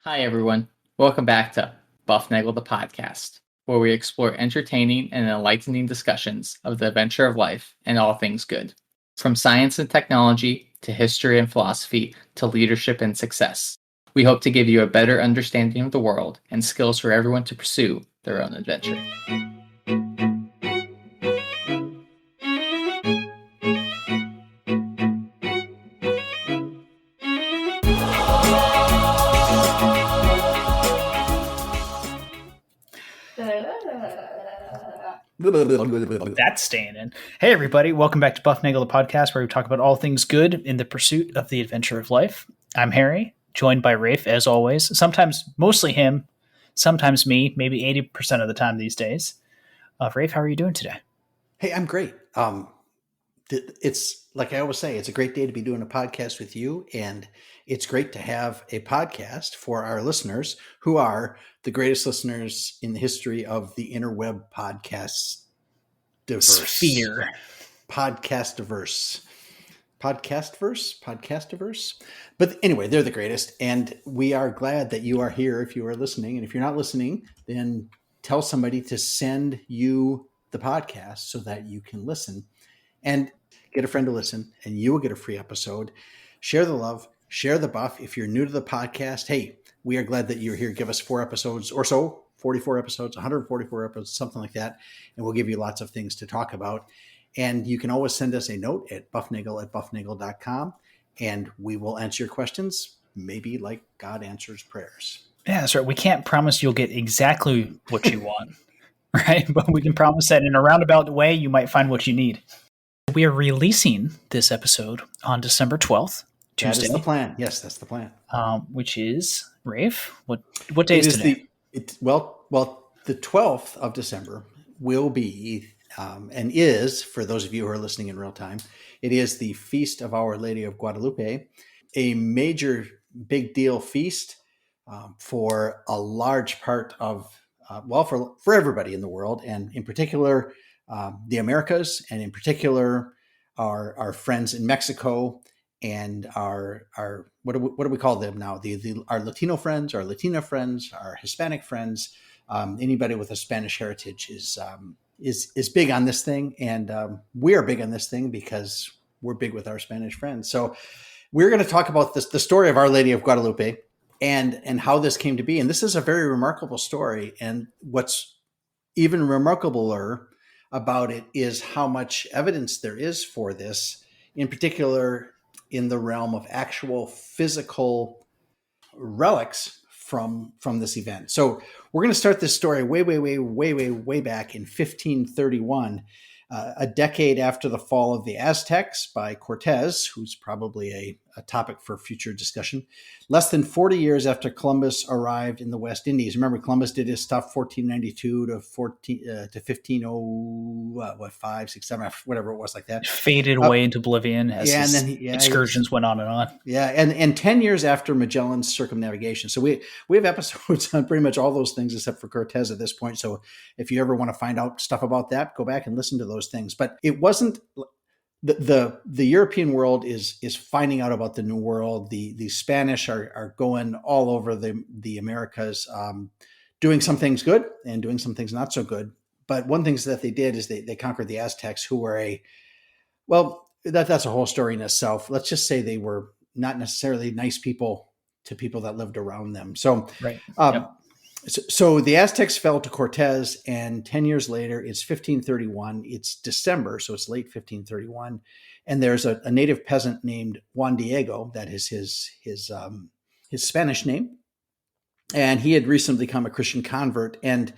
Hi, everyone. Welcome back to Bufnagle the podcast, where we explore entertaining and enlightening discussions of the adventure of life and all things good. From science and technology to history and philosophy to leadership and success. We hope to give you a better understanding of the world and skills for everyone to pursue their own adventure. That's staying in. Hey, everybody. Welcome back to Bufnagle, the podcast where we talk about all things good in the pursuit of the adventure of life. I'm Harry, joined by Rafe, as always. Sometimes mostly him, sometimes me, maybe 80% of the time these days. Rafe, how are you doing today? Hey, I'm great. It's like I always say, it's a great day to be doing a podcast with you. And it's great to have a podcast for our listeners who are the greatest listeners in the history of the interweb podcast diverse. Sphere. Podcast diverse. Podcast diverse. But anyway, they're the greatest. And we are glad that you are here if you are listening. And if you're not listening, then tell somebody to send you the podcast so that you can listen and get a friend to listen, and you will get a free episode. Share the love, share the buff. If you're new to the podcast, hey, we are glad that you're here. Give us 4 episodes or so, 44 episodes, 144 episodes, something like that. And we'll give you lots of things to talk about. And you can always send us a note at bufnagle@bufnagle.com, and we will answer your questions, maybe like God answers prayers. Yeah, that's right. We can't promise you'll get exactly what you want, right? But we can promise that in a roundabout way, you might find what you need. We are releasing this episode on December 12th, Tuesday. That is the plan. Yes, that's the plan. Which is, Rafe, what day is today? Well, the 12th of December will be, and is, for those of you who are listening in real time, it is the Feast of Our Lady of Guadalupe, a major, big deal feast for a large part of, for everybody in the world, and in particular, the Americas, and in particular, our friends in Mexico and our what do we call them now? Our Latino friends, our Latina friends, our Hispanic friends, anybody with a Spanish heritage is big on this thing, and we are big on this thing because we're big with our Spanish friends. So we're going to talk about the story of Our Lady of Guadalupe and how this came to be. And this is a very remarkable story. And what's even remarkabler about it is how much evidence there is for this, in particular in the realm of actual physical relics from this event. So we're going to start this story way back in 1531, a decade after the fall of the Aztecs by Cortez, who's probably a topic for future discussion. Less than 40 years after Columbus arrived in the West Indies. Remember, Columbus did his stuff 1492 to 1505, 6, 7, whatever it was like that. Faded away into oblivion as excursions went on and on. Yeah, and 10 years after Magellan's circumnavigation. So we have episodes on pretty much all those things except for Cortez at this point. So if you ever want to find out stuff about that, go back and listen to those things. But it wasn't the European world is finding out about the New World. The Spanish are going all over the Americas, doing some things good and doing some things not so good. But one thing that they did is they conquered the Aztecs, who were that's a whole story in itself. Let's just say they were not necessarily nice people to people that lived around them. So, right. So the Aztecs fell to Cortez, and 10 years later, it's 1531. It's December, so it's late 1531. And there's a native peasant named Juan Diego. That is his Spanish name. And he had recently become a Christian convert. And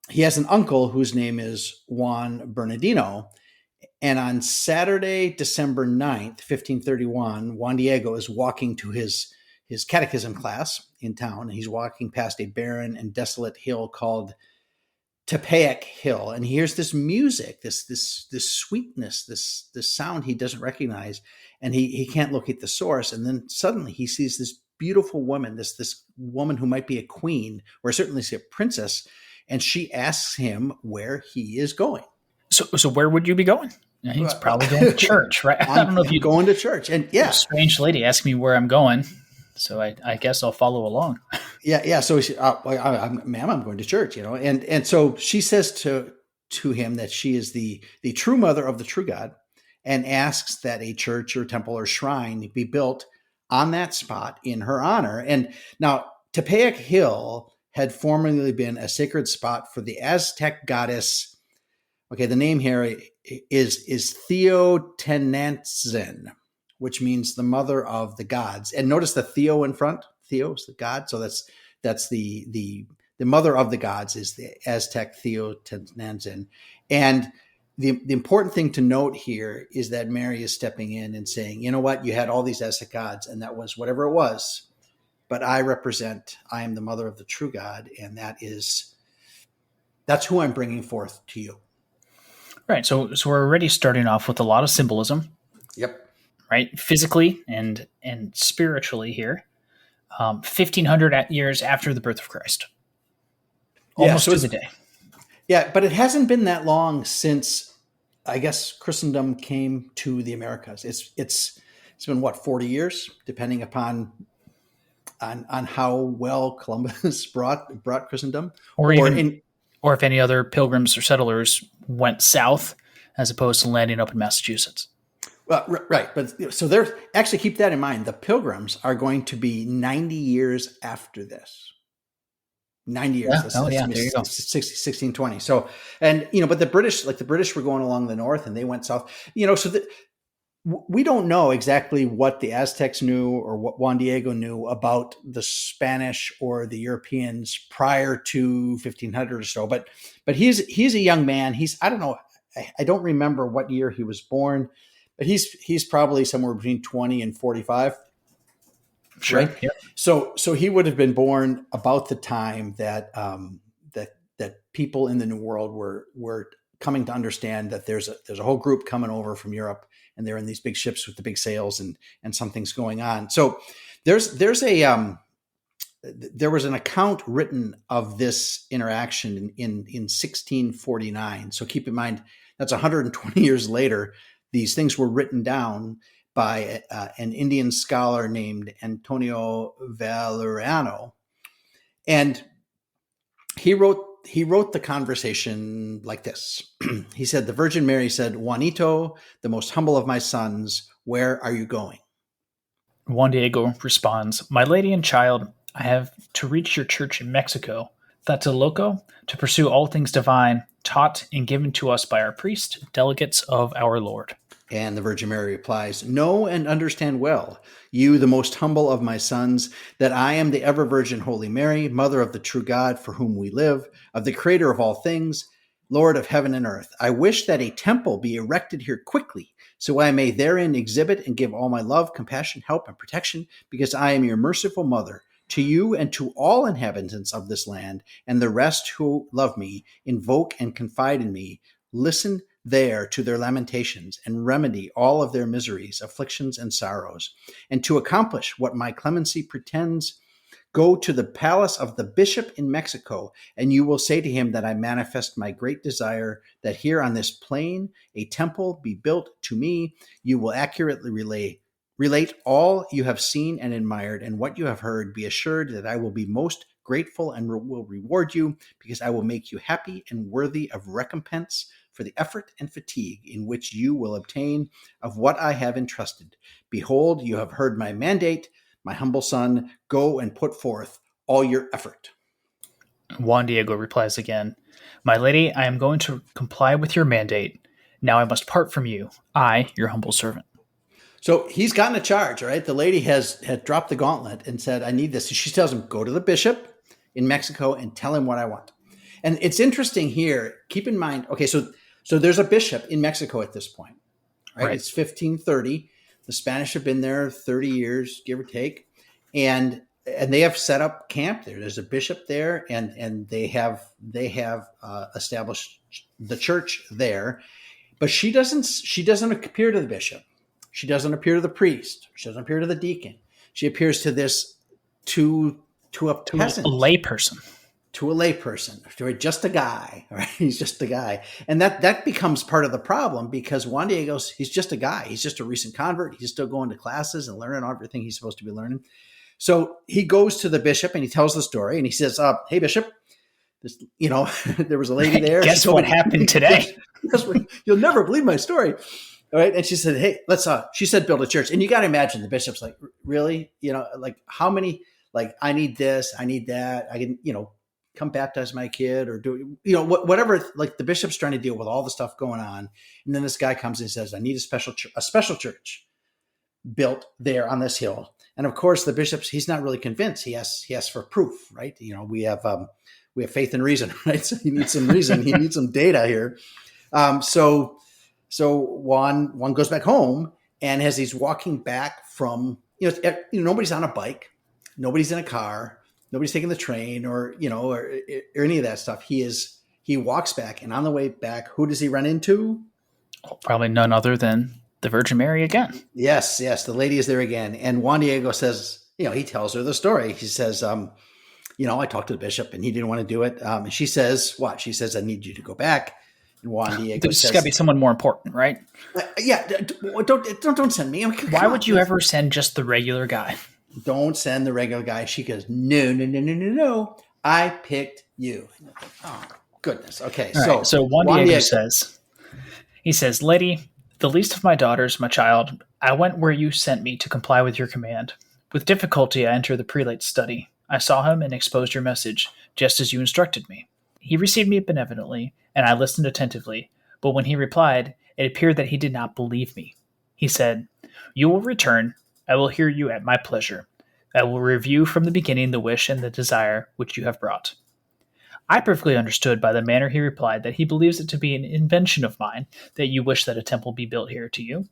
he has an uncle whose name is Juan Bernardino. And on Saturday, December 9th, 1531, Juan Diego is walking to his catechism class in town. And he's walking past a barren and desolate hill called Tepeyac Hill. And he hears this music, this sweetness, this sound he doesn't recognize. And he can't locate the source. And then suddenly he sees this beautiful woman, this woman who might be a queen, or certainly a princess. And she asks him where he is going. So where would you be going? He's probably going to church, right? I don't know if you're going to church. And yeah, strange lady asked me where I'm going. So I guess I'll follow along. Yeah. So she, ma'am, I'm going to church, and so she says to him that she is the true mother of the true God, and asks that a church or temple or shrine be built on that spot in her honor. And now Tepeyac Hill had formerly been a sacred spot for the Aztec goddess. Okay, the name here is Teotihuacan, which means the mother of the gods. And notice the Theo in front. Theo is the god, so that's the mother of the gods is the Aztec Teotihuacan. And the important thing to note here is that Mary is stepping in and saying, you know what, you had all these Aztec gods, and that was whatever it was, but I am the mother of the true God, and that's who I'm bringing forth to you. Right. So we're already starting off with a lot of symbolism. Yep. Right. Physically and spiritually here. 1,500 years after the birth of Christ. Almost to the day. Yeah, but it hasn't been that long since, I guess, Christendom came to the Americas. It's been 40 years, depending upon on how well Columbus brought Christendom, or if any other pilgrims or settlers went south as opposed to landing up in Massachusetts. Well, right, but so there's actually, keep that in mind. The Pilgrims are going to be 90 years after this. 90 years. Yeah. That's, there you go. 1620. So, and but the British were going along the north, and they went south. So we don't know exactly what the Aztecs knew or what Juan Diego knew about the Spanish or the Europeans prior to 1500 or so. But he's a young man. I don't know. I don't remember what year he was born, but he's probably somewhere between 20 and 45. Sure. Right. Yep. So he would have been born about the time that that people in the New World were coming to understand that there's a whole group coming over from Europe, and they're in these big ships with the big sails, and something's going on. So there was an account written of this interaction in 1649. So keep in mind, that's 120 years later. These things were written down by an Indian scholar named Antonio Valeriano, and he wrote the conversation like this. He said, "The Virgin Mary said, 'Juanito, the most humble of my sons, where are you going?'" Juan Diego responds, "My lady and child, I have to reach your church in Mexico, Tlatelolco, to pursue all things divine, taught and given to us by our priest, delegates of our Lord." And the Virgin Mary replies, "Know and understand well, you the most humble of my sons, that I am the ever Virgin Holy Mary, Mother of the true God for whom we live, of the Creator of all things, Lord of heaven and earth. I wish that a temple be erected here quickly, so I may therein exhibit and give all my love, compassion, help, and protection, because I am your merciful mother. To you and to all inhabitants of this land, and the rest who love me, invoke and confide in me, listen there to their lamentations, and remedy all of their miseries, afflictions, and sorrows. And to accomplish what my clemency pretends, go to the palace of the bishop in Mexico, and you will say to him that I manifest my great desire that here on this plain a temple be built to me. You will accurately relate all you have seen and admired, and what you have heard. Be assured that I will be most grateful and will reward you, because I will make you happy and worthy of recompense for the effort and fatigue in which you will obtain of what I have entrusted. Behold, you have heard my mandate, my humble son. Go and put forth all your effort." Juan Diego replies again, "My lady, I am going to comply with your mandate. Now I must part from you, I, your humble servant." So he's gotten a charge, right? The lady had dropped the gauntlet and said, "I need this." She tells him, "Go to the bishop in Mexico and tell him what I want." And it's interesting here. Keep in mind, okay, so there's a bishop in Mexico at this point, right? It's 1530. The Spanish have been there 30 years, give or take, and they have set up camp there. There's a bishop there, and they have established the church there. But she doesn't appear to the bishop. She doesn't appear to the priest. She doesn't appear to the deacon. She appears to a peasant, a layperson. To a layperson, to just a guy, right? He's just a guy. And that becomes part of the problem, because Juan Diego's, he's just a guy. He's just a recent convert. He's still going to classes and learning everything he's supposed to be learning. So he goes to the bishop and he tells the story, and he says, "Hey, bishop, this, there was a lady there. Guess what happened today? You'll never believe my story." All right. And she said, "Hey, she said, build a church." And you got to imagine the bishop's like, really? Like how many, like, I need this, I need that. I can, come baptize my kid or do, whatever, like the bishop's trying to deal with all the stuff going on. And then this guy comes and says, "I need a special church built there on this hill." And of course the he's not really convinced. He asks for proof, right? We have faith and reason, right? So he needs some reason. He needs some data here. So Juan goes back home, and as he's walking back from, nobody's on a bike, nobody's in a car, nobody's taking the train or any of that stuff. He walks back, and on the way back, who does he run into? Probably none other than the Virgin Mary again. Yes. The lady is there again. And Juan Diego says, he tells her the story. He says, I talked to the bishop and he didn't want to do it. And she says, what? She says, "I need you to go back." And Juan Diego There's got to be someone more important, right? Yeah. Don't send me. Why would you ever send just the regular guy? Don't send the regular guy. She goes, no. I picked you. Oh, goodness. Okay. Right, so Juan Diego says, "Lady, the least of my daughters, my child, I went where you sent me to comply with your command. With difficulty, I entered the prelate's study. I saw him and exposed your message, just as you instructed me. He received me benevolently, and I listened attentively. But when he replied, it appeared that he did not believe me. He said, 'You will return. I will hear you at my pleasure. I will review from the beginning the wish and the desire which you have brought.' I perfectly understood by the manner he replied that he believes it to be an invention of mine that you wish that a temple be built here to you,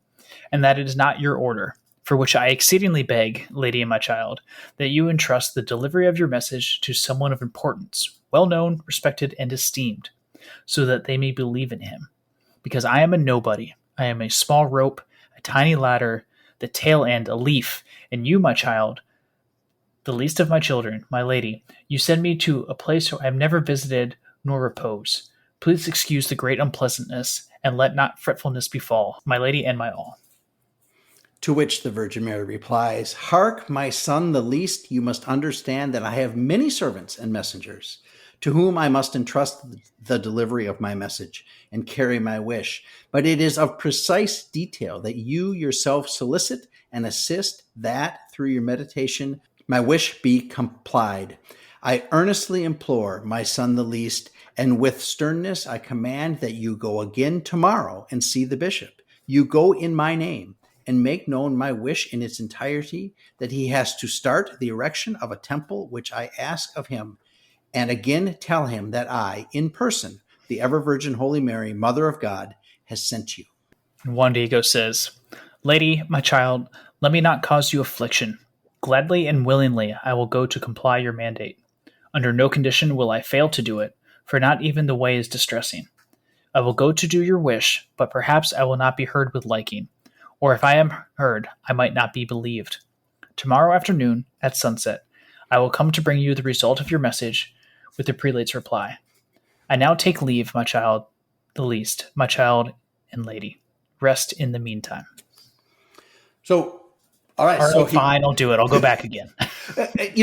and that it is not your order, for which I exceedingly beg, lady and my child, that you entrust the delivery of your message to someone of importance, well known, respected, and esteemed, so that they may believe in him. Because I am a nobody. I am a small rope, a tiny ladder, the tail end a leaf, and you, my child, the least of my children, my lady, you send me to a place where I have never visited nor repose. Please excuse the great unpleasantness, and let not fretfulness befall, my lady and my all." To which the Virgin Mary replies, "Hark, my son, the least, you must understand that I have many servants and messengers, to whom I must entrust the delivery of my message and carry my wish. But it is of precise detail that you yourself solicit and assist that, through your meditation, my wish be complied. I earnestly implore, my son the least, and with sternness I command that you go again tomorrow and see the bishop. You go in my name, and make known my wish in its entirety, that he has to start the erection of a temple which I ask of him, and again tell him that I, in person, the ever-Virgin Holy Mary, Mother of God, has sent you." And Juan Diego says, "Lady, my child, let me not cause you affliction. Gladly and willingly I will go to comply your mandate. Under no condition will I fail to do it, for not even the way is distressing. I will go to do your wish, but perhaps I will not be heard with liking, or if I am heard, I might not be believed. Tomorrow afternoon, at sunset, I will come to bring you the result of your message with the prelate's reply. I now take leave, my child, the least, my child and lady. Rest in the meantime." So, all right. So fine, I'll do it. I'll go back again. But I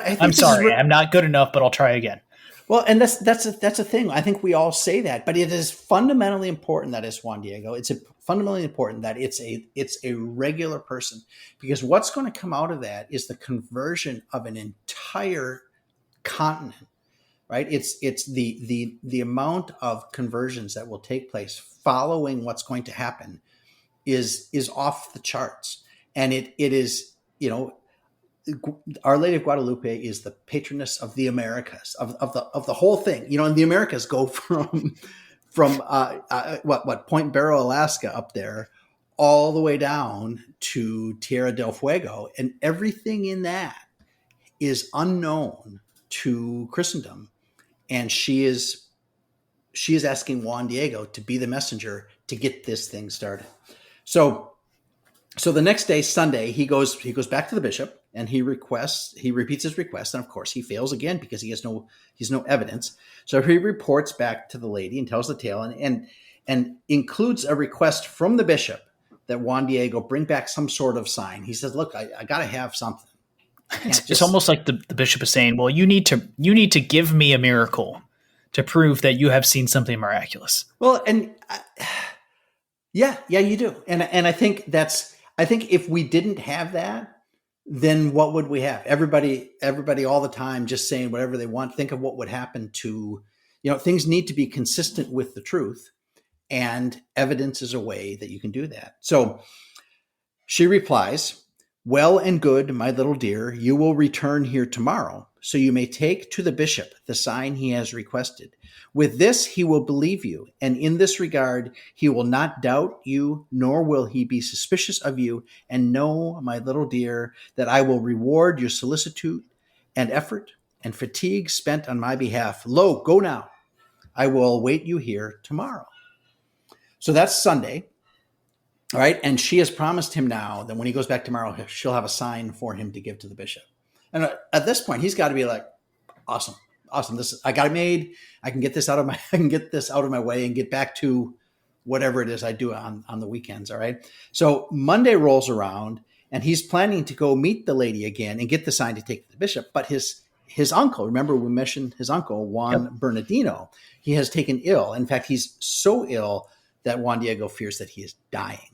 think I'm sorry, I'm not good enough, but I'll try again. Well, and that's a thing. I think we all say that, but it is fundamentally important that it's Juan Diego. It's fundamentally important that it's a regular person, because what's going to come out of that is the conversion of an entire continent, right? It's the amount of conversions that will take place following what's going to happen is off the charts. And it is, Our Lady of Guadalupe is the patroness of the Americas, of the whole thing. And the Americas go from Point Barrow, Alaska, up there, all the way down to Tierra del Fuego, and everything in that is unknown to Christendom. And she is asking Juan Diego to be the messenger to get this thing started. So the next day, Sunday, he goes back to the bishop and he repeats his request. And of course he fails again because he has no evidence. So he reports back to the lady and tells the tale and includes a request from the bishop that Juan Diego bring back some sort of sign. He says, "Look, I got to have something." It's almost like the bishop is saying, well, you need to give me a miracle to prove that you have seen something miraculous. Well, and yeah, you do. And I think if we didn't have that, then what would we have? Everybody all the time just saying whatever they want. Think of what would happen to, things need to be consistent with the truth, and evidence is a way that you can do that. So she replies, well and good, my little dear, you will return here tomorrow, so you may take to the bishop the sign he has requested. With this, he will believe you, and in this regard, he will not doubt you, nor will he be suspicious of you. And know, my little dear, that I will reward your solicitude and effort and fatigue spent on my behalf. Lo, go now. I will await you here tomorrow. So that's Sunday. All right. And she has promised him now that when he goes back tomorrow, she'll have a sign for him to give to the bishop. And at this point, he's got to be like, awesome. I got it made. I can get this out of my way and get back to whatever it is I do on the weekends. All right. So Monday rolls around and he's planning to go meet the lady again and get the sign to take to the bishop. But his uncle, remember we mentioned his uncle, Juan Bernardino, he has taken ill. In fact, he's so ill that Juan Diego fears that he is dying.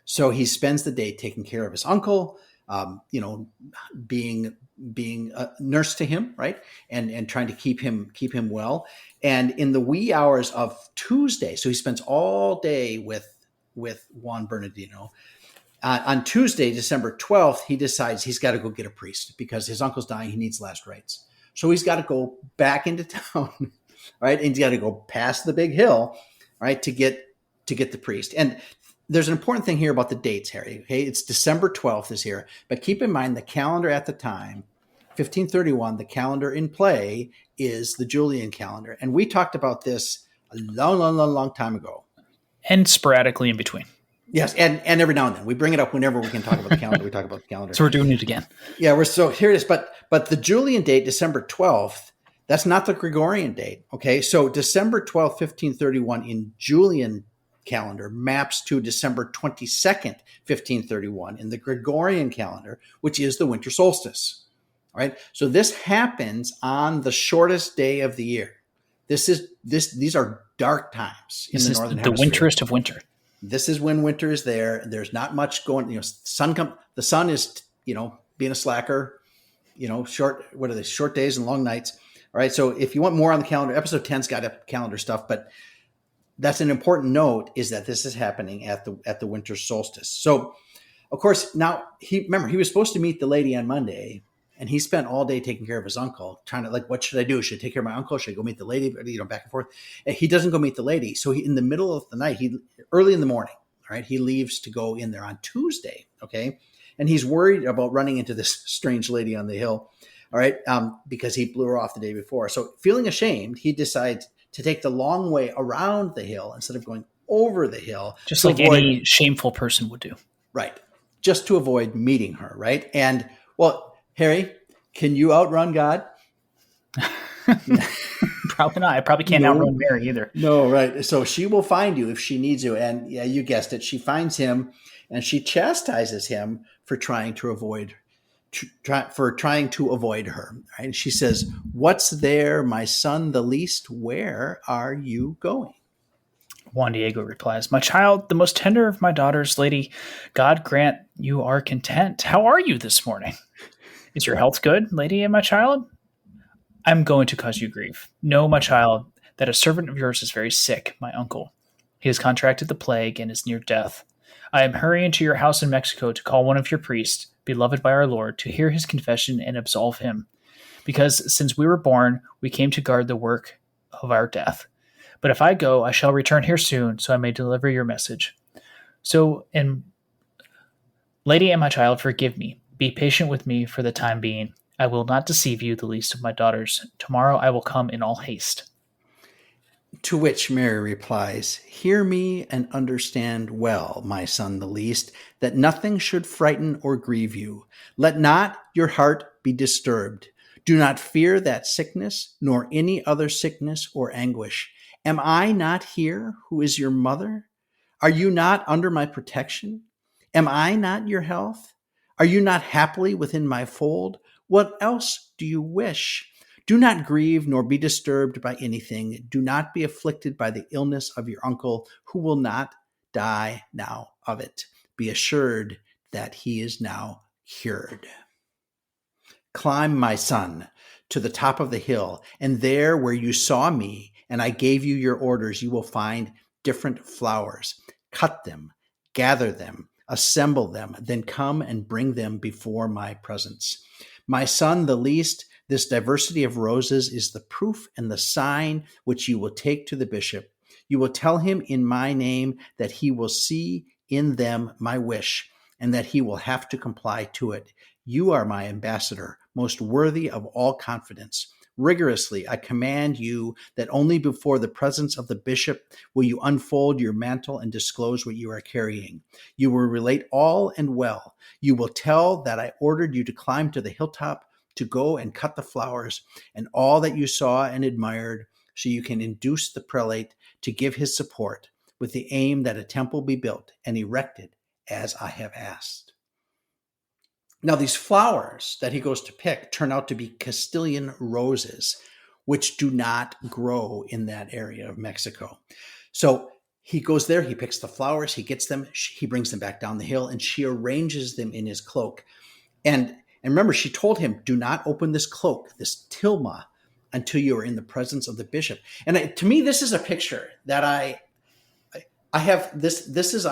So he spends the day taking care of his uncle, being a nurse to him, right, and trying to keep him well. And in the wee hours of Tuesday, so he spends all day with Juan Bernardino. On Tuesday, December 12th, he decides he's got to go get a priest because his uncle's dying. He needs last rites, so he's got to go back into town, right, and he's got to go past the big hill, right, to get the priest. And there's an important thing here about the dates, Harry. Okay, it's December 12th is here, but keep in mind the calendar at the time, 1531. The calendar in play is the Julian calendar, and we talked about this a long time ago, and sporadically in between. Yes, and every now and then we bring it up whenever we can talk about the calendar. We talk about the calendar, so we're doing it again. Yeah, here it is. But the Julian date, December 12th, that's not the Gregorian date. Okay, so December 12th, 1531 in Julian calendar maps to December 22nd, 1531 in the Gregorian calendar, which is the winter solstice. All right. So this happens on the shortest day of the year. These are dark times in the northern hemisphere. The winterest of winter. This is when winter is there. There's not much going, the sun is, being a slacker, short days and long nights. All right. So if you want more on the calendar, episode 10's got calendar stuff, but that's an important note, is that this is happening at the winter solstice. So, of course, now he was supposed to meet the lady on Monday, and he spent all day taking care of his uncle, trying to what should I do? Should I take care of my uncle? Should I go meet the lady? Back and forth. And he doesn't go meet the lady. So in the middle of the night, early in the morning, all right, he leaves to go in there on Tuesday. Okay. And he's worried about running into this strange lady on the hill. All right. Because he blew her off the day before. So feeling ashamed, he decides to take the long way around the hill instead of going over the hill. Just like any shameful person would do. Right. Just to avoid meeting her, right? And, well, Harry, can you outrun God? Probably not. I probably can't outrun Mary either. No, right. So she will find you if she needs you. And yeah, you guessed it. She finds him and she chastises him for trying to avoid her. Right? And she says, "What's there, my son, the least? Where are you going?" Juan Diego replies, "My child, the most tender of my daughters, lady, God grant you are content. How are you this morning? Is your health good, lady and my child? I'm going to cause you grief. Know, my child, that a servant of yours is very sick, my uncle. He has contracted the plague and is near death. I am hurrying to your house in Mexico to call one of your priests, beloved by our Lord, to hear his confession and absolve him. Because since we were born, we came to guard the work of our death. But if I go, I shall return here soon, so I may deliver your message. Lady and my child, forgive me. Be patient with me for the time being. I will not deceive you, the least of my daughters. Tomorrow I will come in all haste." To which Mary replies, "Hear me and understand well, my son the least, that nothing should frighten or grieve you. Let not your heart be disturbed. Do not fear that sickness, nor any other sickness or anguish. Am I not here, who is your mother? Are you not under my protection? Am I not your health? Are you not happily within my fold? What else do you wish? Do not grieve nor be disturbed by anything. Do not be afflicted by the illness of your uncle, who will not die now of it. Be assured that he is now cured. Climb, my son, to the top of the hill, and there where you saw me and I gave you your orders, you will find different flowers. Cut them, gather them, assemble them, then come and bring them before my presence. My son, the least, this diversity of roses is the proof and the sign which you will take to the bishop. You will tell him in my name that he will see in them my wish, and that he will have to comply to it. You are my ambassador, most worthy of all confidence. Rigorously, I command you that only before the presence of the bishop will you unfold your mantle and disclose what you are carrying. You will relate all and well. You will tell that I ordered you to climb to the hilltop, to go and cut the flowers, and all that you saw and admired, so you can induce the prelate to give his support, with the aim that a temple be built and erected as I have asked. Now, these flowers that he goes to pick turn out to be Castilian roses, which do not grow in that area of Mexico. So he goes there, he picks the flowers, he gets them, he brings them back down the hill, and she arranges them in his cloak. And remember, she told him, do not open this cloak, this tilma, until you are in the presence of the bishop. And to me, this is a picture that I have. This is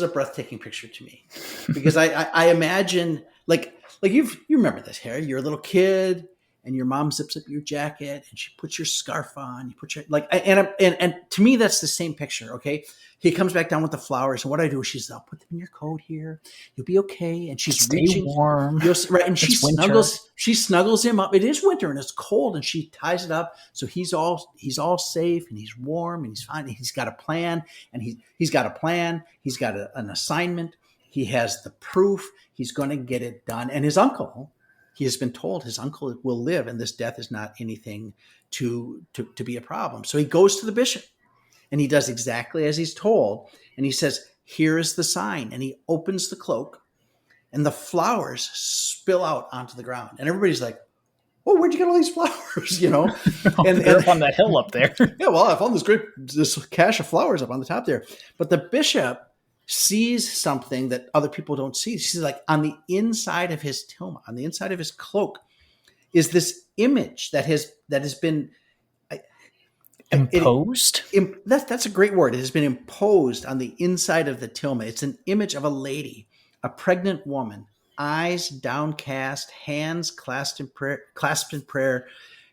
a breathtaking picture to me, because I imagine like you remember this, Harry. You're a little kid, and your mom zips up your jacket, and she puts your scarf on. You put your and to me, that's the same picture. Okay, he comes back down with the flowers, and what I do is I'll put them in your coat here. You'll be okay. And she's Stay reaching warm, right, and It's she snuggles him up. It is winter and it's cold, and she ties it up so he's all safe and he's warm and he's fine. He's got a plan, and he's got a plan. He's got an assignment. He has the proof. He's going to get it done. And his uncle, he has been told his uncle will live, and this death is not anything to be a problem. So he goes to the bishop, and he does exactly as he's told. And he says, here is the sign. And he opens the cloak, and the flowers spill out onto the ground. And everybody's like, oh, where'd you get all these flowers? And they're up on that hill up there. Yeah, well, I found this cache of flowers up on the top there. But the bishop sees something that other people don't see. She's like, on the inside of his tilma, on the inside of his cloak, is this image that has been imposed. That's a great word. It has been imposed on the inside of the tilma. It's an image of a lady, a pregnant woman, eyes downcast, hands clasped in prayer,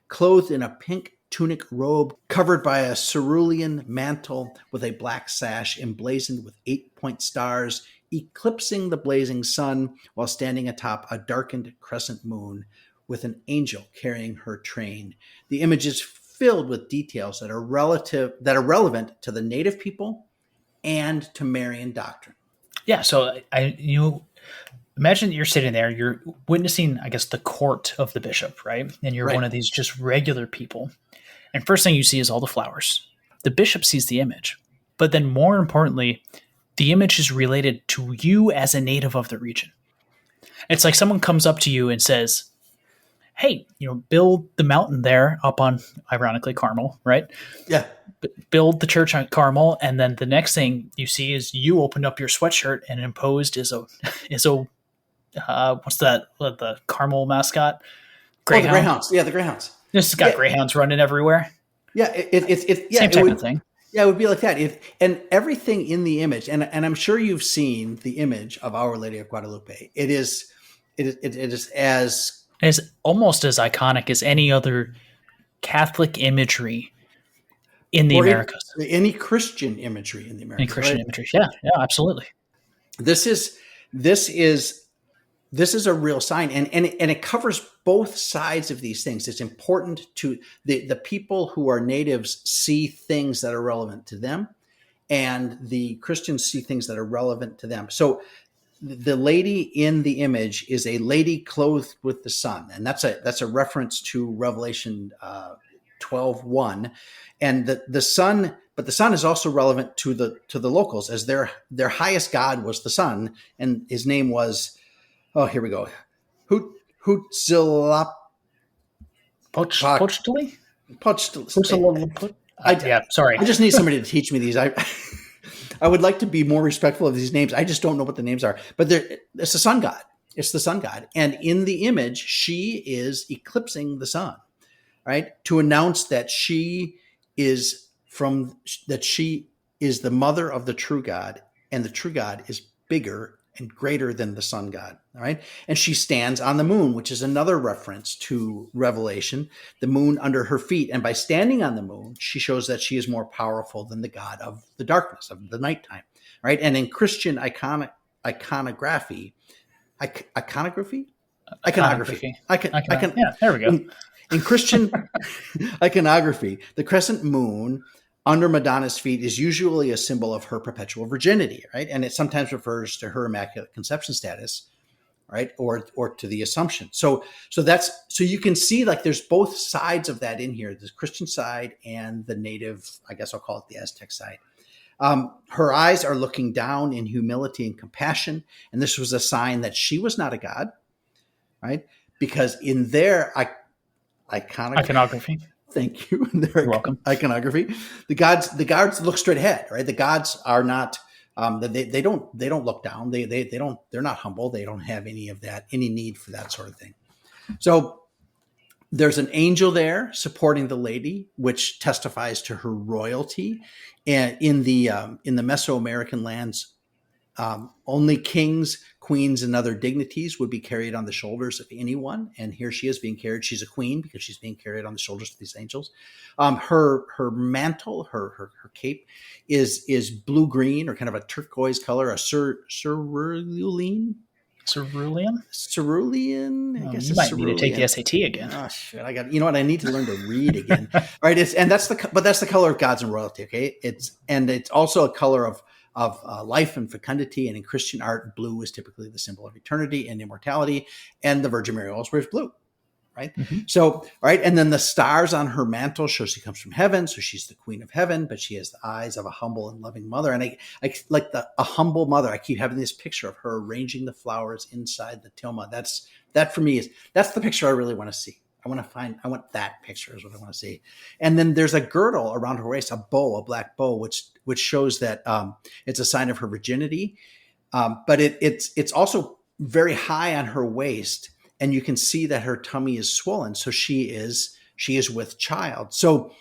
clothed in a pink tunic robe covered by a cerulean mantle with a black sash emblazoned with 8-point stars, eclipsing the blazing sun, while standing atop a darkened crescent moon with an angel carrying her train. The image is filled with details that are relevant to the native people and to Marian doctrine. Yeah, so you imagine that you're sitting there, you're witnessing, I guess, the court of the bishop, right? And you're one of these just regular people. And first thing you see is all the flowers. The bishop sees the image. But then more importantly, the image is related to you as a native of the region. It's like someone comes up to you and says, hey, build the mountain there up on, ironically, Carmel, right? Yeah. Build the church on Carmel. And then the next thing you see is you opened up your sweatshirt and imposed is a what's that? The Carmel mascot? Greyhound. The Greyhounds. Yeah, the Greyhounds. This has got Greyhounds running everywhere. Yeah, it's same type of thing. Yeah, it would be like that. And everything in the image, and I'm sure you've seen the image of Our Lady of Guadalupe. It is almost as iconic as any other Catholic imagery in the Americas. Any Christian imagery in the Americas. Any Christian imagery. Yeah, absolutely. This is a real sign, and it covers both sides of these things. It's important to the people who are natives see things that are relevant to them, and the Christians see things that are relevant to them. So the lady in the image is a lady clothed with the sun, and that's a reference to Revelation 12:1, and the sun. But the sun is also relevant to the locals, as their highest god was the sun, and his name was, oh, here we go, Huitzilopochtli. Pochtli? Yeah, sorry. I just need somebody to teach me these. I would like to be more respectful of these names. I just don't know what the names are. But it's the sun god. It's the sun god. And in the image, she is eclipsing the sun, right? To announce that she is the mother of the true God, and the true God is bigger and greater than the sun god, all right? And she stands on the moon, which is another reference to Revelation, the moon under her feet. And by standing on the moon, she shows that she is more powerful than the god of the darkness, of the nighttime, right? And in Christian iconography. Yeah, there we go. In Christian iconography, the crescent moon under Madonna's feet is usually a symbol of her perpetual virginity, right? And it sometimes refers to her immaculate conception status, right? Or to the Assumption. So you can see like there's both sides of that in here, the Christian side and the native, I guess I'll call it the Aztec side. Her eyes are looking down in humility and compassion. And this was a sign that she was not a god, right? Because in their iconography. Thank you. You're welcome. Iconography. The gods look straight ahead, right? The gods are not, they don't look down. They're not humble. They don't have any of that, any need for that sort of thing. So there's an angel there supporting the lady, which testifies to her royalty. And in the Mesoamerican lands, only kings, queens, and other dignities would be carried on the shoulders of anyone. And here she is being carried. She's a queen because she's being carried on the shoulders of these angels. Her mantle, her cape is blue-green or kind of a turquoise color, a cerulean. Cerulean? Cerulean? I guess you might need to take the SAT again. Oh shit! You know what? I need to learn to read again. All right, that's the color of gods and royalty. Okay, it's also a color of life and fecundity. And in Christian art, blue is typically the symbol of eternity and immortality. And the Virgin Mary always wears blue, right? Mm-hmm. So, right. And then the stars on her mantle show she comes from heaven. So she's the queen of heaven, but she has the eyes of a humble and loving mother. And I like a humble mother. I keep having this picture of her arranging the flowers inside the tilma. That for me that's the picture I really want to see. I want that picture is what I want to see. And then there's a girdle around her waist, a black bow, which shows that it's a sign of her virginity. But it's also very high on her waist, and you can see that her tummy is swollen. So she is with child. So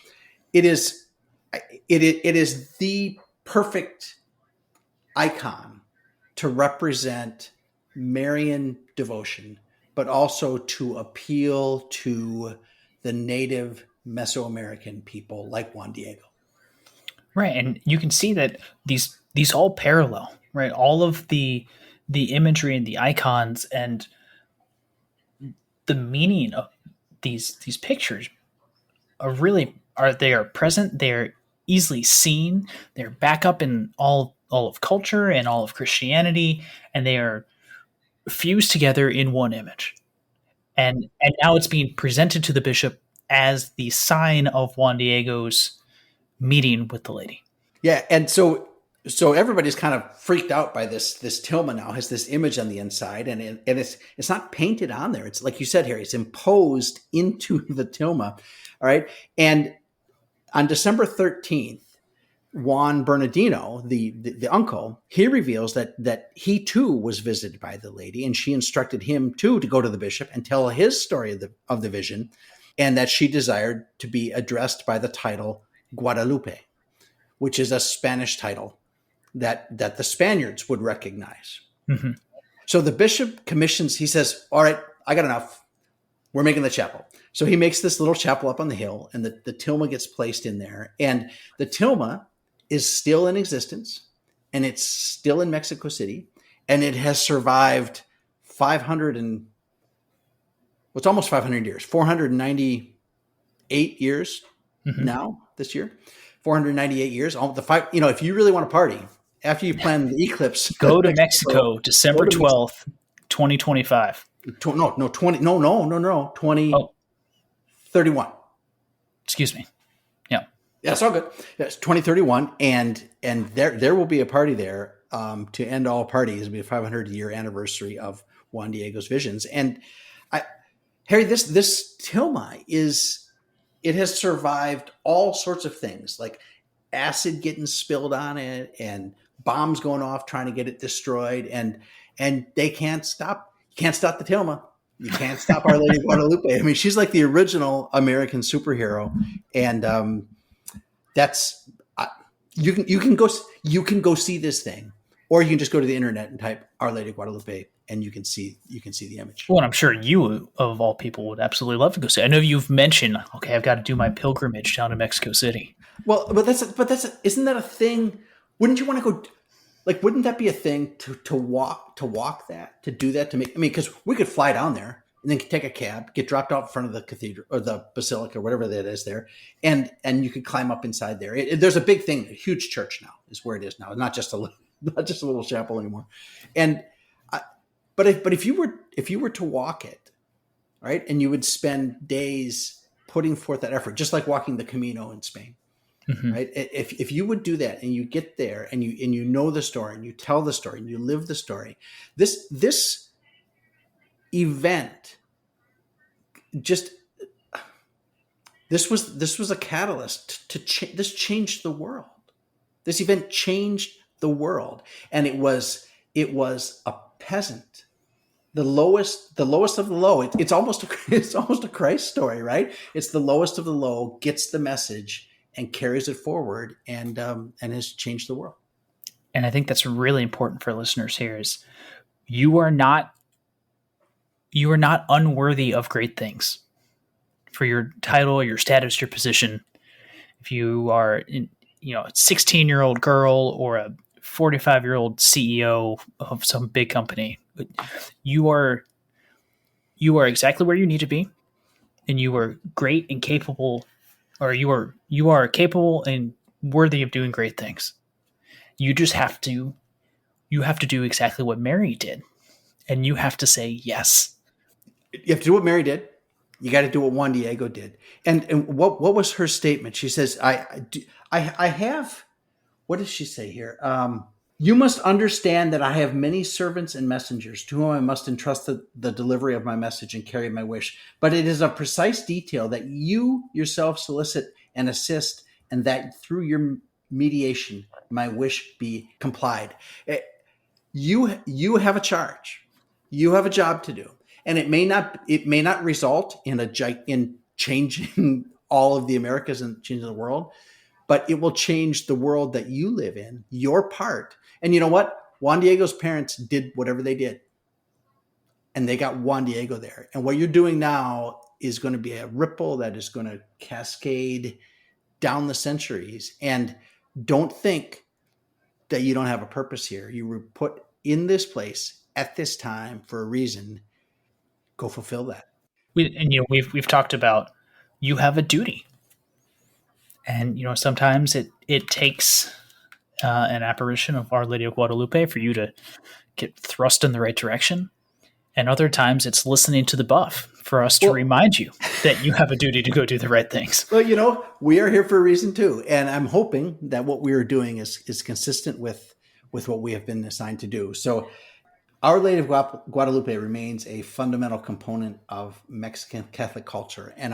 it is the perfect icon to represent Marian devotion, but also to appeal to the native Mesoamerican people like Juan Diego. Right. And you can see that these all parallel, right? All of the imagery and the icons and the meaning of these pictures they are present, they're easily seen, they're back up in all of culture and all of Christianity, and they are fused together in one image. And now it's being presented to the bishop as the sign of Juan Diego's meeting with the lady. Yeah, and so everybody's kind of freaked out by this tilma now has this image on the inside, and it's not painted on there. It's like you said, Harry, it's imposed into the tilma. All right. And on December 13th, Juan Bernardino, the uncle, he reveals that he too was visited by the lady, and she instructed him too to go to the bishop and tell his story of the vision, and that she desired to be addressed by the title Guadalupe, which is a Spanish title that the Spaniards would recognize. Mm-hmm. So the bishop commissions, he says, all right, I got enough. We're making the chapel. So he makes this little chapel up on the hill, and the tilma gets placed in there. And the tilma is still in existence, and it's still in Mexico City, and it has survived it's almost 500 years, 498 years now this year, 498 years. If you really want to party after you plan the eclipse, go to Mexico, December 12th, 2025. 2031. Excuse me. Yeah, it's all good. It's 2031, and there will be a party there to end all parties. It'll be a 500-year anniversary of Juan Diego's visions. And Harry, this tilma it has survived all sorts of things, like acid getting spilled on it and bombs going off trying to get it destroyed, and they can't stop the tilma. You can't stop Our Lady of Guadalupe. I mean, she's like the original American superhero, and that's you can go see this thing, or you can just go to the internet and type Our Lady of Guadalupe, and you can see the image. Well, I'm sure you, of all people, would absolutely love to go see. I know you've mentioned, okay, I've got to do my pilgrimage down to Mexico City. Well, isn't that a thing? Wouldn't you want to go? Like, wouldn't that be a thing to walk that, to do that, to make? I mean, because we could fly down there and then take a cab, get dropped out in front of the cathedral or the basilica or whatever that is there, and you could climb up inside there. There's a big thing, a huge church now is where it is now, not just a little chapel anymore. And but if you were to walk it, right, and you would spend days putting forth that effort, just like walking the Camino in Spain. Mm-hmm. Right. If you would do that and you get there and you know the story and you tell the story and you live the story, this event this was a catalyst this changed the world. This event changed the world, and it was a peasant, the lowest of the low. It's almost a Christ story, right? It's the lowest of the low gets the message and carries it forward, and has changed the world. And I think that's really important for listeners here is you are not unworthy of great things for your title, your status, your position. If you are a 16-year-old girl or a 45-year-old CEO of some big company, you are exactly where you need to be, and you are great and capable. Or you are capable and worthy of doing great things. You just have to do exactly what Mary did, and you have to say yes. You have to do what Mary did. You got to do what Juan Diego did. And what was her statement? She says, "I have." What does she say here? You must understand that I have many servants and messengers to whom I must entrust the delivery of my message and carry my wish. But it is of precise detail that you yourself solicit and assist, and that through your mediation, my wish be complied. You have a charge. You have a job to do. And it may not result in changing all of the Americas and changing the world, but it will change the world that you live in, your part. And you know what? Juan Diego's parents did whatever they did, and they got Juan Diego there. And what you're doing now is going to be a ripple that is going to cascade down the centuries. And don't think that you don't have a purpose here. You were put in this place at this time for a reason. Go fulfill that. We've talked about you have a duty. And, sometimes it takes an apparition of Our Lady of Guadalupe for you to get thrust in the right direction. And other times it's listening to the buff for us to remind you that you have a duty to go do the right things. Well, we are here for a reason too. And I'm hoping that what we are doing is consistent with what we have been assigned to do. So Our Lady of Guadalupe remains a fundamental component of Mexican Catholic culture and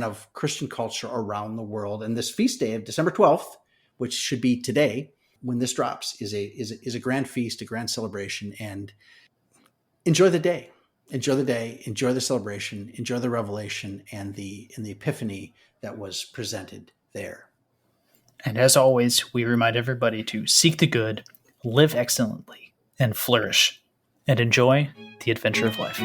of Christian culture around the world. And this feast day of December 12th, which should be today when this drops, is a grand feast, a grand celebration. And enjoy the day. Enjoy the day. Enjoy the celebration. Enjoy the revelation and the epiphany that was presented there. And as always, we remind everybody to seek the good, live excellently, and flourish, and enjoy the adventure of life.